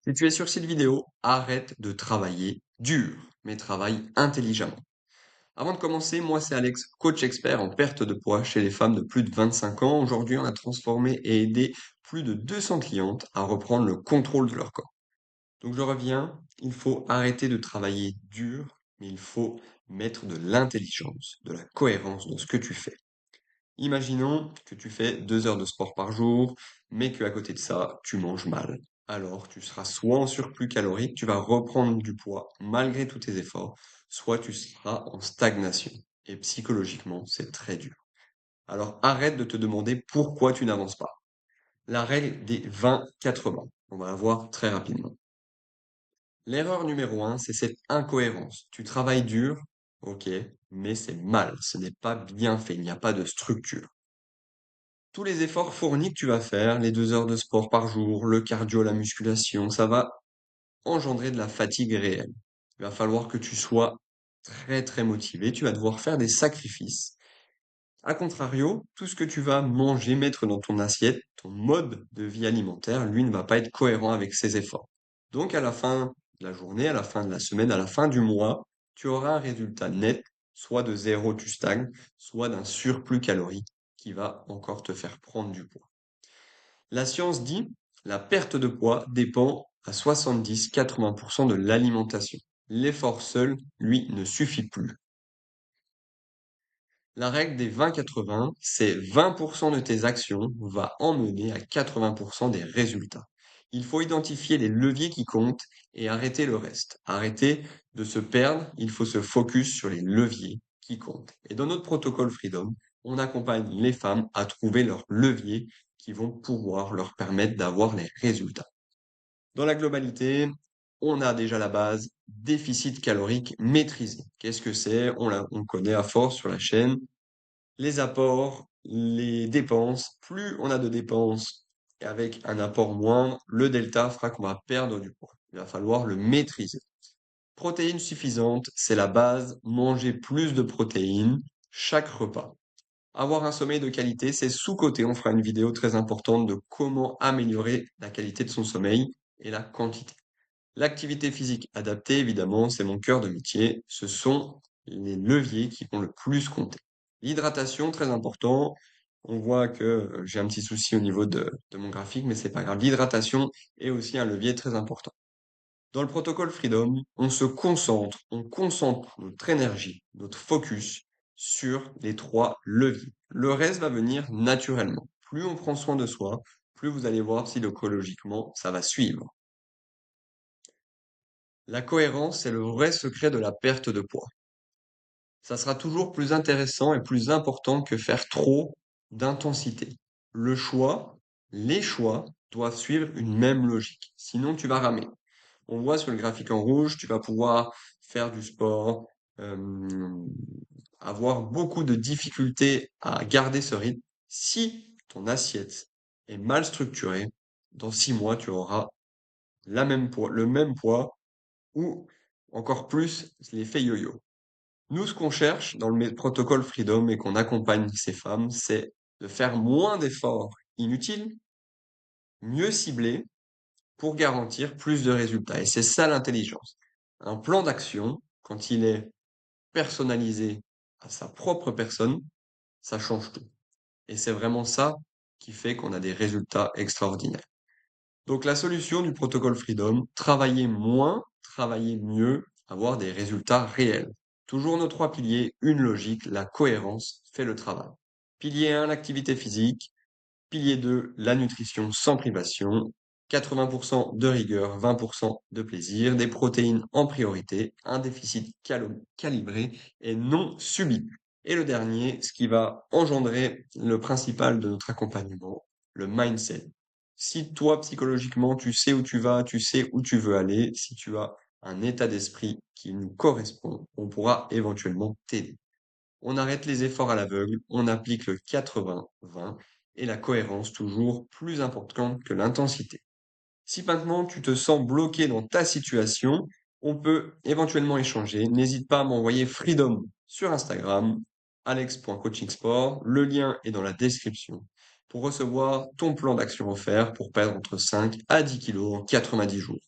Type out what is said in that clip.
Si tu es sur cette vidéo, arrête de travailler dur, mais travaille intelligemment. Avant de commencer, moi c'est Alex, coach expert en perte de poids chez les femmes de plus de 25 ans. Aujourd'hui, on a transformé et aidé plus de 200 clientes à reprendre le contrôle de leur corps. Donc je reviens, il faut arrêter de travailler dur, mais il faut mettre de l'intelligence, de la cohérence dans ce que tu fais. Imaginons que tu fais 2 heures de sport par jour, mais qu'à côté de ça, tu manges mal. Alors, tu seras soit en surplus calorique, tu vas reprendre du poids malgré tous tes efforts, soit tu seras en stagnation. Et psychologiquement, c'est très dur. Alors, arrête de te demander pourquoi tu n'avances pas. La règle des 20-80. On va la voir très rapidement. L'erreur numéro 1, c'est cette incohérence. Tu travailles dur, ok, mais c'est mal. Ce n'est pas bien fait. Il n'y a pas de structure. Tous les efforts fournis que tu vas faire, les 2 heures de sport par jour, le cardio, la musculation, ça va engendrer de la fatigue réelle. Il va falloir que tu sois très très motivé, tu vas devoir faire des sacrifices. A contrario, tout ce que tu vas manger, mettre dans ton assiette, ton mode de vie alimentaire, lui ne va pas être cohérent avec ses efforts. Donc à la fin de la journée, à la fin de la semaine, à la fin du mois, tu auras un résultat net, soit de zéro, tu stagnes, soit d'un surplus calorique qui va encore te faire prendre du poids. La science dit, la perte de poids dépend à 70-80% de l'alimentation. L'effort seul, lui, ne suffit plus. La règle des 20-80, c'est 20% de tes actions va emmener à 80% des résultats. Il faut identifier les leviers qui comptent et arrêter le reste. Arrêter de se perdre, il faut se focus sur les leviers qui comptent. Et dans notre protocole Freedom, on accompagne les femmes à trouver leurs leviers qui vont pouvoir leur permettre d'avoir les résultats. Dans la globalité, on a déjà la base, déficit calorique maîtrisé. Qu'est-ce que c'est? On connaît à force sur la chaîne les apports, les dépenses. Plus on a de dépenses et avec un apport moindre, le delta fera qu'on va perdre du poids. Il va falloir le maîtriser. Protéines suffisantes, c'est la base. Manger plus de protéines chaque repas. Avoir un sommeil de qualité, c'est sous-coté. On fera une vidéo très importante de comment améliorer la qualité de son sommeil et la quantité. L'activité physique adaptée, évidemment, c'est mon cœur de métier. Ce sont les leviers qui vont le plus compter. L'hydratation, très important. On voit que j'ai un petit souci au niveau de mon graphique, mais c'est pas grave. L'hydratation est aussi un levier très important. Dans le protocole Freedom, on concentre notre énergie, notre focus sur les 3 leviers. Le reste va venir naturellement. Plus on prend soin de soi, plus vous allez voir psychologiquement, ça va suivre. La cohérence, c'est le vrai secret de la perte de poids. Ça sera toujours plus intéressant et plus important que faire trop d'intensité. Les choix doivent suivre une même logique. Sinon, tu vas ramer. On voit sur le graphique en rouge, tu vas pouvoir faire du sport, avoir beaucoup de difficultés à garder ce rythme. Si ton assiette est mal structurée, dans 6 mois, tu auras le même poids ou encore plus l'effet yo-yo. Nous, ce qu'on cherche dans le protocole Freedom et qu'on accompagne ces femmes, c'est de faire moins d'efforts inutiles, mieux ciblés pour garantir plus de résultats. Et c'est ça l'intelligence. Un plan d'action, quand il est personnalisé à sa propre personne, ça change tout. Et c'est vraiment ça qui fait qu'on a des résultats extraordinaires. Donc la solution du protocole Freedom, travailler moins, travailler mieux, avoir des résultats réels. Toujours nos 3 piliers, une logique, la cohérence fait le travail. Pilier 1, l'activité physique. Pilier 2, la nutrition sans privation. 80% de rigueur, 20% de plaisir, des protéines en priorité, un déficit calibré et non subi. Et le dernier, ce qui va engendrer le principal de notre accompagnement, le mindset. Si toi, psychologiquement, tu sais où tu vas, tu sais où tu veux aller, si tu as un état d'esprit qui nous correspond, on pourra éventuellement t'aider. On arrête les efforts à l'aveugle, on applique le 80-20 et la cohérence toujours plus importante que l'intensité. Si maintenant tu te sens bloqué dans ta situation, on peut éventuellement échanger. N'hésite pas à m'envoyer Freedom sur Instagram, alex.coachingsport. Le lien est dans la description pour recevoir ton plan d'action offert pour perdre entre 5 à 10 kilos en 90 jours.